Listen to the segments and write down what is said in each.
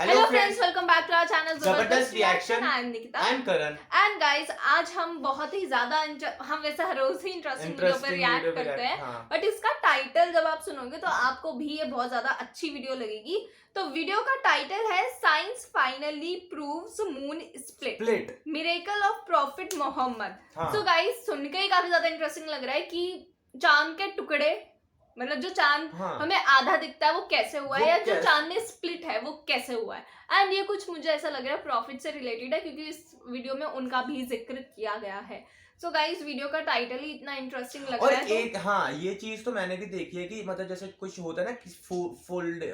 Hello friends, welcome back to our channel जबरदस्त reaction. I am Nikita I'm Karan। And guys, आज हम बहुत ही ज्यादा हम वैसे हर रोज ही इंटरेस्टिंग वीडियो पे रिएक्ट करते हैं, बट इसका टाइटल जब आप सुनोगे तो आपको भी ये बहुत ज्यादा अच्छी वीडियो लगेगी। तो वीडियो का टाइटल है science finally proves moon split, miracle of prophet Muhammad. So guys, सुन के ही काफी ज्यादा इंटरेस्टिंग लग रहा है कि चांद के टुकड़े, मतलब जो चांद हमें आधा दिखता है वो कैसे हुआ है, या जो चांद में स्प्लिट है वो कैसे हुआ है। एंड ये कुछ मुझे ऐसा लग रहा है प्रॉफिट से रिलेटेड है, क्योंकि इस वीडियो में उनका भी जिक्र किया गया है। सो गाइस, वीडियो का टाइटल ही इतना इंटरेस्टिंग लग रहा है। एक ये चीज तो मैंने भी देखी है कि मतलब जैसे कुछ होता है ना कि फुल डे,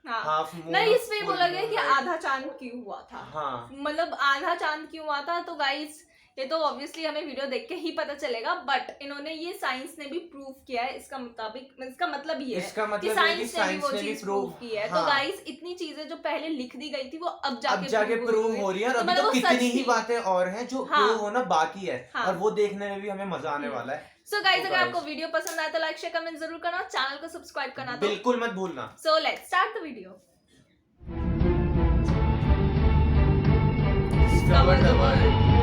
हाफ मून, नहीं इसमें बोला गया कि आधा चांद क्यों हुआ था, मतलब आधा चांद क्यों हुआ था। तो गाइस, ये तो ऑब्वियसली हमें वीडियो देख के ही पता चलेगा, बट इन्होंने ये साइंस ने भी प्रूव किया है। इसका मतलब ये है कि साइंस ने भी वो चीज प्रूव की है। तो गाइस, इतनी चीजें जो पहले लिख दी गई थी वो अब जाके प्रूव हो रही है। अभी तो कितनी ही बातें और हैं जो प्रूव होना बाकी है, और वो देखने में भी हमें मजा आने वाला है। सो गाइस, अगर आपको वीडियो पसंद आए तो लाइक शेयर कमेंट जरूर करना, चैनल को सब्सक्राइब करना तो बिल्कुल मत भूलना। So let's start the video. Discover the world.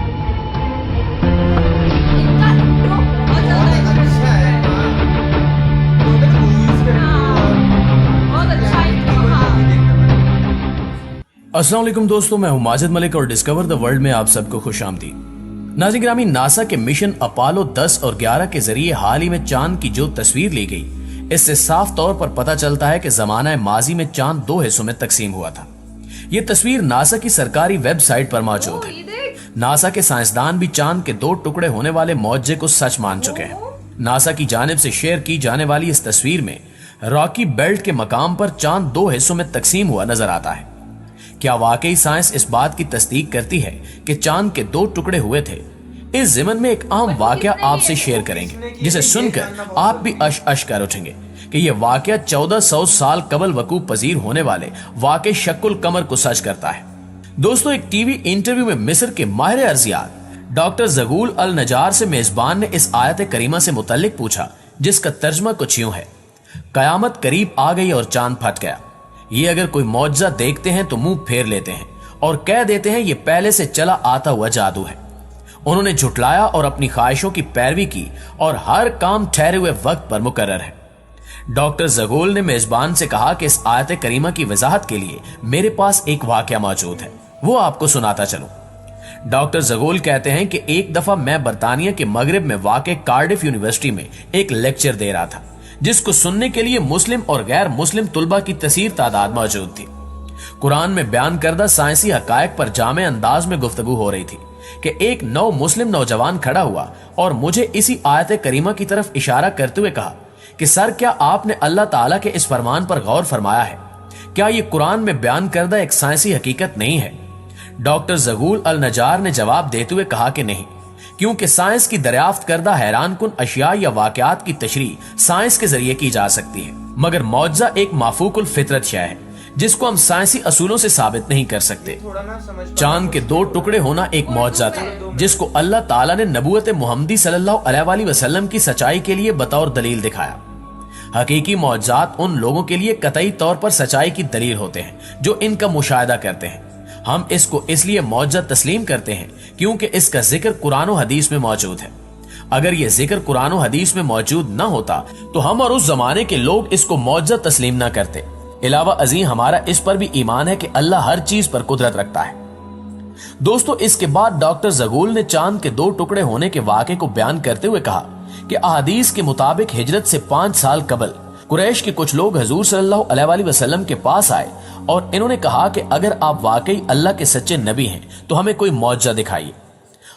अस्सलाम वालेकुम दोस्तों, मैं हूं माजिद मलिक और डिस्कवर द वर्ल्ड में आप सबको खुशामदीद। नाज़रीन ग्रामी, नासा के मिशन अपोलो 10 और 11 के जरिए हाल ही में चांद की जो तस्वीर ली गई, इससे साफ तौर पर पता चलता है कि जमाना माजी में चांद दो हिस्सों में तकसीम हुआ था। ये तस्वीर नासा की सरकारी वेबसाइट पर मौजूद है। नासा के साइंसदान भी चांद के दो टुकड़े होने वाले मौजे को सच मान चुके हैं। नासा की जानिब से शेयर की जाने वाली इस तस्वीर में रॉकी बेल्ट के मकाम पर चांद दो हिस्सों में तकसीम हुआ नजर आता है। क्या वाकई साइंस इस बात की तस्दीक करती है कि चांद के दो टुकड़े हुए थे? इस ज़िमन में एक आम वाकया आपसे शेयर करेंगे, जिसे सुनकर आप भी अश कर उठेंगे कि यह वाकया 1400 साल कबल वकूफ पजीर होने वाले वाकई शक्ल कमर को सच करता है। दोस्तों, एक टीवी इंटरव्यू में मिस्र के माहिर अर्जियात डॉक्टर जगूल अल नजार से मेजबान ने इस आयत करीमा से मुतल्लिक पूछा, जिसका तर्जमा कुछ यूं है: कयामत करीब आ गई और चांद फट गया। ये अगर कोई मौजज़ा देखते हैं तो मुंह फेर लेते हैं और कह देते हैं ये पहले से चला आता हुआ जादू है। उन्होंने झुटलाया और अपनी ख्वाहिशों की पैरवी की, और हर काम ठहरे हुए वक्त पर मुकर्रर है। डॉक्टर जगोल ने मेजबान से कहा कि इस आयत करीमा की वजाहत के लिए मेरे पास एक वाकया मौजूद है, वो आपको सुनाता चलूं। डॉक्टर जगोल कहते हैं कि एक दफा मैं बरतानिया के मगरिब में वाक़े कार्डिफ यूनिवर्सिटी में एक लेक्चर दे रहा था, जिसको सुनने के लिए मुस्लिम और गैर मुस्लिम तुलबा की तसीर तादाद मौजूद थी। कुरान में बयान करदा साइंसी हकायक पर जामे अंदाज में गुफ्तगू हो रही थी कि एक नौ मुस्लिम नौजवान खड़ा हुआ और मुझे इसी आयत करीमा की तरफ इशारा करते हुए कहा कि सर, क्या आपने अल्लाह ताला के इस फरमान पर गौर फरमाया है? क्या ये कुरान में बयान करदा एक साइंसी हकीकत नहीं है? डॉक्टर जगूल अल नजार ने जवाब देते हुए कहा कि नहीं, क्योंकि साइंस की दरियाफ्त करदा हैरान कुन अशिया या वाकयात की तशरीह साइंस के जरिए की जा सकती है, मगर मौजज़ा एक माफूकुल फितरत शय है जिसको हम साइंसी असूलों से साबित नहीं कर सकते। चांद के दो टुकड़े होना एक मौजज़ा था जिसको अल्लाह ताला ने नबूवत मुहम्मदी सल्लल्लाहु अलैहि वसल्लम की सच्चाई के लिए बतौर दलील दिखाया। हकीकी मौजज़ात उन लोगों के लिए कतई तौर पर सच्चाई की दलील होते हैं जो इनका मुशाहिदा करते हैं। हम इसको इसलिए मौजज़ा तस्लीम करते हैं क्योंकि इसका जिक्र कुरान और हदीस में मौजूद है। अगर यह जिक्र कुरान और हदीस में मौजूद न होता तो हम और उस जमाने के लोग इसको मौजज़ा तस्लीम न करते। इलावा अजीम, हमारा इस पर भी ईमान है कि अल्लाह हर चीज पर कुदरत रखता है। दोस्तों, इसके बाद डॉक्टर जगूल ने चांद के दो टुकड़े होने के वाक़े को बयान करते हुए कहा कि अहादीस के मुताबिक हिजरत से 5 साल कबल कुरैश के कुछ लोग हजूर सल्लल्लाहु अलैहि वसल्लम के पास आए और इन्होंने कहा कि अगर आप वाकई अल्लाह के सच्चे नबी हैं तो हमें कोई मौजज़ा दिखाइए।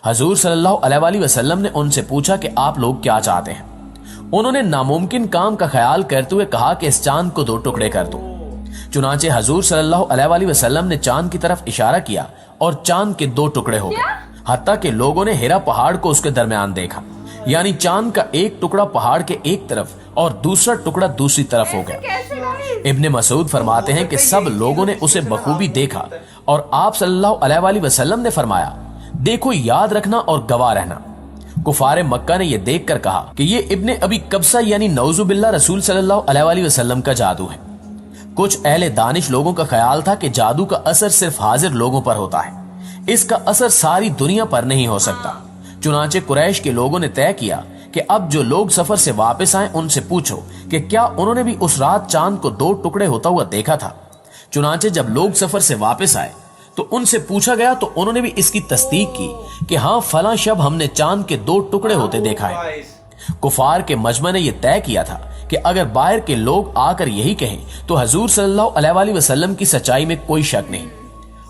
हजूर सल्लल्लाहु अलैहि वसल्लम ने उनसे पूछा कि आप लोग क्या चाहते हैं। उन्होंने नामुमकिन काम का ख्याल करते हुए कहा कि इस चांद को दो टुकड़े कर दो। चुनाचे हजूर सल्लल्लाहु अलैहि वसल्लम ने चांद की तरफ इशारा किया और चांद के दो टुकड़े हो गए। हत्ता के लोगों ने हिरा पहाड़ को उसके दरमियान देखा, यानी चांद का एक टुकड़ा पहाड़ के एक तरफ और दूसरा टुकड़ा दूसरी तरफ हो गया। इब्ने मसूद फरमाते हैं कि सब लोगों ने उसे बखूबी देखा और आप सल्लल्लाहु अलैहि वसल्लम ने फरमाया, देखो, याद रखना और गवाह रहना। कुफारे मक्का ने यह देखकर कहा कि ये इब्ने अबी कब्सा यानी नौजुबिल्लाह रसूल सल्लल्लाहु अलैहि वसल्लम का जादू है। कुछ अहले दानिश लोगों का ख्याल था कि जादू का असर सिर्फ हाजिर लोगों पर होता है, इसका असर सारी दुनिया पर नहीं हो सकता। चुनांचे कुरैश के लोगों ने तय किया कि अब जो लोग सफर से वापस आए उनसे पूछो कि क्या उन्होंने भी उस रात चांद को 2 टुकड़े होता हुआ देखा था। चुनांचे जब लोग सफर से वापस आए तो उनसे पूछा गया तो उन्होंने भी इसकी तस्दीक की कि हाँ, फलां शब हमने चांद के 2 टुकड़े होते देखा है। कुफार के मजमा ने यह तय किया था कि अगर बाहर के लोग आकर यही कहें तो हजूर सल्लल्लाहु अलैहि वसल्लम की सच्चाई में कोई शक नहीं।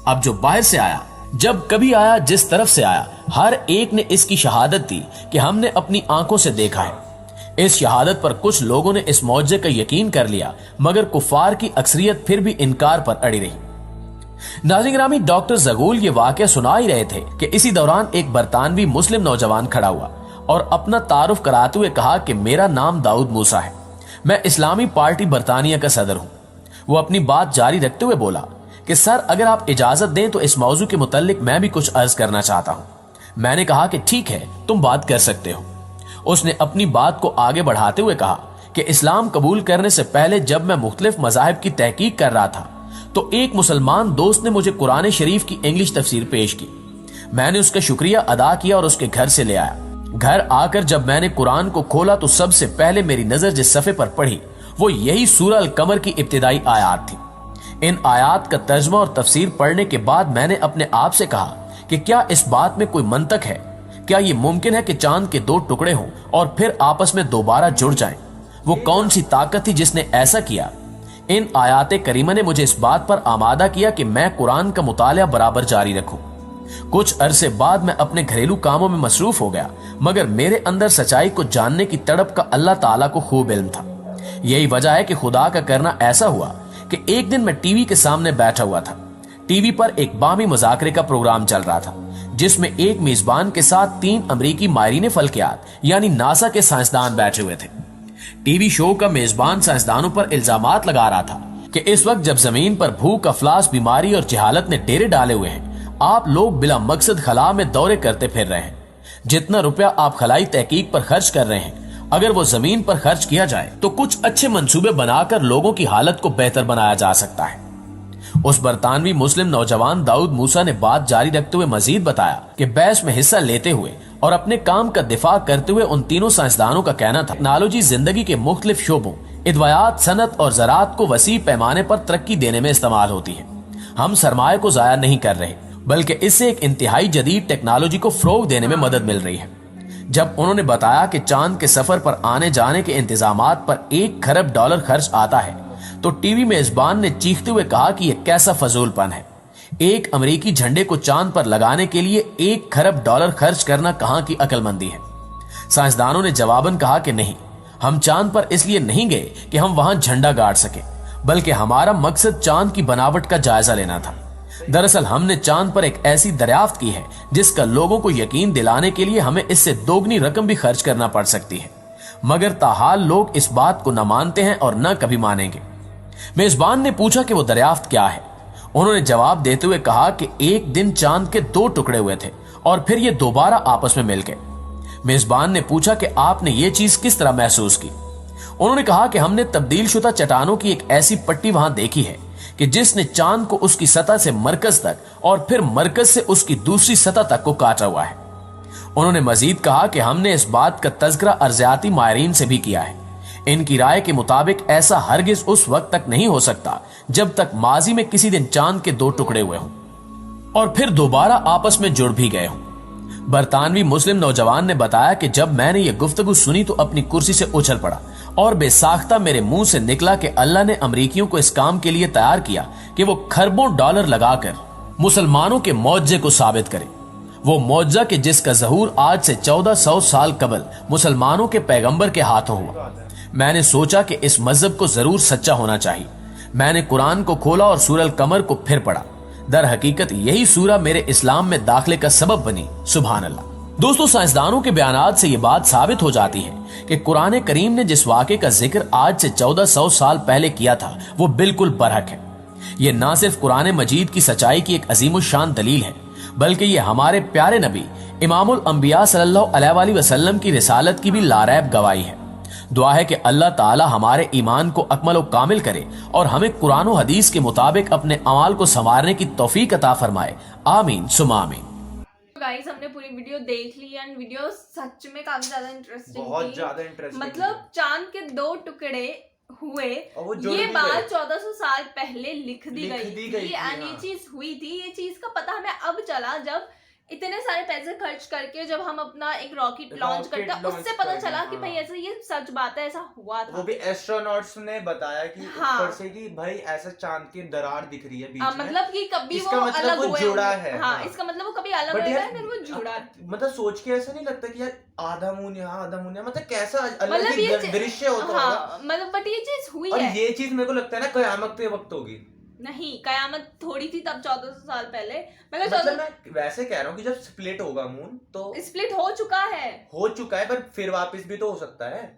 अब जो बाहर से आया, जब कभी आया, जिस तरफ से आया, हर एक ने इसकी शहादत दी कि हमने अपनी आंखों से देखा है। इस शहादत पर कुछ लोगों ने इस मौजज़े का यकीन कर लिया, मगर कुफार की अक्सरियत फिर भी इनकार पर अड़ी रही। नाज़रीन गिरामी, डॉक्टर ज़गूल ये वाकया सुना ही रहे थे कि इसी दौरान एक बरतानवी मुस्लिम नौजवान खड़ा हुआ और अपना तारुफ कराते हुए कहा कि मेरा नाम दाऊद मूसा है, मैं इस्लामी पार्टी बरतानिया का सदर हूं। वो अपनी बात जारी रखते हुए बोला कि सर, अगर आप इजाजत दें तो इस मौजू के मुतालिक मैं भी कुछ अर्ज करना चाहता हूं। मैंने कहा कि ठीक है, तुम बात कर सकते हो। उसने अपनी बात को आगे बढ़ाते हुए कहा कि इस्लाम कबूल करने से पहले जब मैं मुख्तलिफ मज़ाहिब की तहकीक कर रहा था तो एक मुसलमान दोस्त ने मुझे कुरान शरीफ की इंग्लिश तफसीर पेश की। मैंने उसका शुक्रिया अदा किया और उसके घर से ले आया। घर आकर जब मैंने कुरान को खोला तो सबसे पहले मेरी नजर जिस सफ़े पर पड़ी वो यही सूरह अल कमर की इब्तिदाई आयात थी। इन आयात का तर्जमा और तफसीर पढ़ने के बाद मैंने अपने आप से कहा कि क्या इस बात में कोई मंतक है? क्या ये मुमकिन है कि चांद के 2 टुकड़े हों और फिर आपस में दोबारा जुड़ जाएं? वो कौन सी ताकत थी जिसने ऐसा किया? इन आयात करीमा ने मुझे इस बात पर आमादा किया कि मैं कुरान का मुतालिया बराबर जारी रखूं। कुछ अरसे बाद मैं अपने घरेलू कामों में मसरूफ हो गया, मगर मेरे अंदर सच्चाई को जानने की तड़प का अल्लाह ताला को खूब इल्म था। यही वजह है कि खुदा का करना ऐसा हुआ कि एक दिन मैं टीवी के सामने बैठा हुआ था। टीवी पर एक बामी मुज़ाकरे का प्रोग्राम चल रहा था जिसमें एक मेजबान के साथ 3 अमरीकी माहिरीन फल्कियात यानी नासा के साइंसदान बैठे हुए थे। टीवी शो का मेजबान साइंसदानों पर इल्जामात लगा रहा था कि इस वक्त जब जमीन पर भूख, अफलास, बीमारी और जहालत ने डेरे डाले हुए हैं, आप लोग बिला मकसद खला में दौरे करते फिर रहे हैं। जितना रुपया आप खलाई तहकीक पर खर्च कर रहे हैं, अगर वो जमीन पर खर्च किया जाए तो कुछ अच्छे मंसूबे बनाकर लोगों की हालत को बेहतर बनाया जा सकता है। उस बरतानवी मुस्लिम नौजवान दाऊद मूसा ने बात जारी रखते हुए मजीद बताया कि बहस में हिस्सा लेते हुए और अपने काम का दिफा करते हुए उन तीनों साइंसदानों का कहना था टेक्नोलॉजी जिंदगी के मुख्तलिफ शोबों, इदवायात, सनत और ज़राअत को वसी पैमाने पर तरक्की देने में इस्तेमाल होती है। हम सरमाए को जाया नहीं कर रहे, बल्कि इससे एक इंतहाई जदीद टेक्नोलॉजी को फरोग देने में मदद मिल रही है। जब उन्होंने बताया कि चांद के सफर पर आने जाने के इंतजामात पर $1 खरब खर्च आता है तो टीवी मेजबान ने चीखते हुए कहा कि यह कैसा फजूलपन है। एक अमेरिकी झंडे को चांद पर लगाने के लिए $1 खरब खर्च करना कहां की अक्लमंदी है। साइंसदानों ने जवाबन कहा कि नहीं, हम चांद पर इसलिए नहीं गए कि हम वहां झंडा गाड़ सके, बल्कि हमारा मकसद चांद की बनावट का जायजा लेना था। दरअसल हमने चांद पर एक ऐसी दरियाफ्त की है जिसका लोगों को यकीन दिलाने के लिए हमें इससे दोगुनी रकम भी खर्च करना पड़ सकती है, मगर ताहाल लोग इस बात को न मानते हैं और न कभी मानेंगे। मेजबान ने पूछा कि वो दरियाफ्त क्या है। उन्होंने जवाब देते हुए कहा कि एक दिन चांद के 2 टुकड़े हुए थे और फिर ये दोबारा आपस में मिल गए। मेजबान ने पूछा कि आपने ये चीज किस तरह महसूस की। उन्होंने कहा कि हमने तब्दील शुदा चट्टानों की एक ऐसी पट्टी वहां देखी है कि जिसने चांद को उसकी सतह से मरकज तक और फिर मरकज से उसकी दूसरी सतह तक को काटा हुआ है। उन्होंने मजीद कहा कि हमने इस बात का तज़किरा अर्जियाती माहिरीन से भी किया है। इनकी राय के मुताबिक ऐसा हरगिज उस वक्त तक नहीं हो सकता जब तक माजी में किसी दिन चांद के 2 टुकड़े हुए हों और फिर दोबारा आपस में जुड़ भी गए हों। बरतानवी मुस्लिम नौजवान ने बताया कि जब मैंने ये गुफ्तगू सुनी तो अपनी कुर्सी से उछल पड़ा और बेसाख्ता मेरे मुंह से निकला कि अल्लाह ने अमरीकियों को इस काम के लिए तैयार किया कि वो खरबों डॉलर लगाकर मुसलमानों के मौजज़े को साबित करे। वो मौजज़ा कि जिसका ज़हूर आज से 1400 साल कबल मुसलमानों के पैगंबर के हाथों हुआ। मैंने सोचा कि इस मजहब को जरूर सच्चा होना चाहिए। मैंने कुरान को खोला और सूरह कमर को फिर पढ़ा। दर हकीकत यही सूरह मेरे इस्लाम में दाखिले का सबब बनी। सुभान अल्लाह। दोस्तों, साइंसदानों के बयानात से ये बात साबित हो जाती है कि कुरान करीम ने जिस वाक़े का जिक्र आज से 1400 साल पहले किया था वो बिल्कुल बरहक है। ये न सिर्फ कुरान मजीद की सच्चाई की एक अजीम शान दलील है, बल्कि ये हमारे प्यारे नबी इमामुल अंबिया सल्लल्लाहु अलैहि वसल्लम की रिसालत की भी लारैब गवाही है। दुआ है कि अल्लाह ताला हमारे ईमान को अकमल और कामिल करे और हमें कुरान और हदीस के मुताबिक अपने अमाल को संवारने की तौफीक अता फरमाए, आमीन सुमा आमीन। गाइस हमने पूरी वीडियो देख ली एंड वीडियो सच में काफी ज्यादा इंटरेस्टिंग, बहुत ज्यादा इंटरेस्टिंग, मतलब चांद के 2 टुकड़े हुए, ये बात 1400 साल पहले लिख दी गई थी एंड ये चीज हुई थी। ये चीज का पता हमें अब चला जब इतने सारे पैसे खर्च करके जब हम अपना एक रॉकेट लॉन्च करते हैं, उससे पता चला कि भाई ऐसा ये सच बात है, ऐसा हुआ था। वो भी एस्ट्रोनॉट्स ने बताया कि ऊपर से कि भाई ऐसा चांद की दरार दिख रही है बीच में, मतलब कि कभी वो मतलब अलग वो जुड़ा है। हाँ, इसका मतलब वो कभी अलग हुआ है फिर वो जुड़ा है। मतलब सोच के ऐसा नहीं लगता कि यार आधा मून यहाँ आधा मून यहाँ, मतलब कैसा अलग ही दृश्य होता होगा। मतलब बट ये चीज हुई और है, ये चीज मेरे को लगता है ना कयामत के वक्त होगी। नहीं, कयामत थोड़ी थी तब 1400 साल पहले। मतलब मैं वैसे कह रहा हूँ कि जब स्प्लिट होगा मून तो स्प्लिट हो चुका है पर फिर वापस भी तो हो सकता है।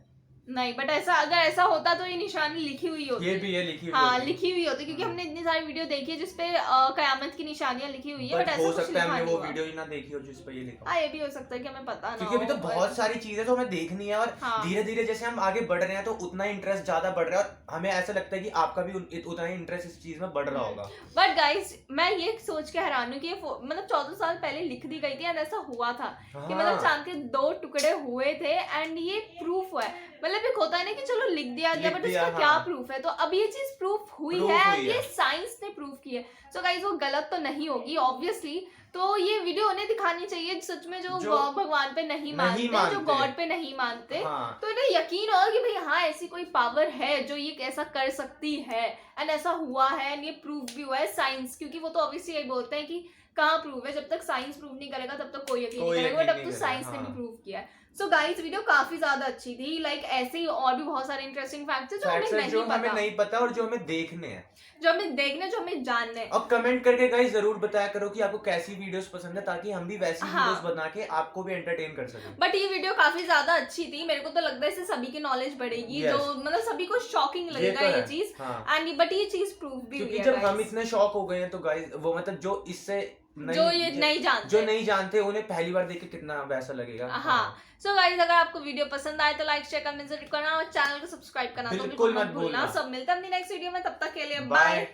नहीं, बट ऐसा अगर ऐसा होता तो ये निशानी लिखी हुई होती, ये भी है लिखी हुई, हाँ लिखी हुई होती, क्योंकि हमने इतनी सारी वीडियो देखी है जिसपे कयामत की निशानियां लिखी हुई है, बट ऐसा हो कुछ सकता है हमने वो हुआ। वीडियो ही ना देखी हो जिस पे ये लिखा। हाँ, ये भी हो सकता है कि हमें पता ना, क्योंकि अभी तो बहुत सारी चीजें तो हमें देखनी है और धीरे धीरे जैसे हम आगे बढ़ रहे हैं तो उतना इंटरेस्ट ज्यादा बढ़ रहा है और हमें ऐसा लगता है कि आपका भी उतना ही इंटरेस्ट इस चीज में बढ़ रहा होगा। बट गाइस मैं ये सोच के हैरान हूँ कि मतलब 1400 साल पहले लिख दी गई थी एंड ऐसा हुआ था कि मतलब चांद के 2 टुकड़े हुए थे एंड ये प्रूफ हुआ है। मतलब एक होता है ना कि चलो लिख दिया गया बट उसका क्या प्रूफ है, तो अब ये चीज प्रूफ हुई है, ये साइंस ने प्रूफ की है। सो गाइस वो गलत तो नहीं होगी ऑब्वियसली, तो ये वीडियो उन्हें दिखानी चाहिए सच में जो भगवान पे नहीं मानते, जो गॉड पे नहीं मानते, तो इन्हें यकीन होगा कि भाई हाँ ऐसी कोई पावर है जो ये ऐसा कर सकती है एंड ऐसा हुआ है एंड ये प्रूफ भी हुआ है साइंस, क्योंकि वो तो ऑब्वियसली यही बोलते हैं कि कहाँ प्रूफ है, जब तक साइंस प्रूफ नहीं करेगा तब तक कोई यकीन नहीं करेगा, बट अब तो साइंस ने भी प्रूफ किया है। सो गाइस वीडियो काफी ज्यादा अच्छी थी, लाइक ऐसे ही और भी बहुत सारे इंटरेस्टिंग फैक्ट्स हैं जो हमें नहीं पता और जो हमें देखने हैं, जो हमें जानने हैं। और कमेंट करके गाइस जरूर बताया करो कि आपको कैसी वीडियोस पसंद है ताकि हम भी वैसी वीडियोस बना के आपको भी एंटरटेन कर सकें। बट ये वीडियो काफी ज्यादा अच्छी थी, मेरे को तो लगता है इससे सभी की नॉलेज बढ़ेगी, जो मतलब सभी को शॉकिंग लगेगा ये चीज एंड बट ये चीज प्रूफ भी हुई है। जब हम इतने शॉक हो गए हैं तो गाइस वो मतलब जो इससे नहीं जानते उन्हें पहली बार देख के कितना वैसा लगेगा। हाँ, सो गाइस अगर आपको वीडियो पसंद आए तो लाइक शेयर कमेंट जरूर करना और चैनल को सब्सक्राइब करना तो बिल्कुल मत भूलना। सब मिलते हैं अपनी नेक्स्ट वीडियो में, तब तक के लिए बाय।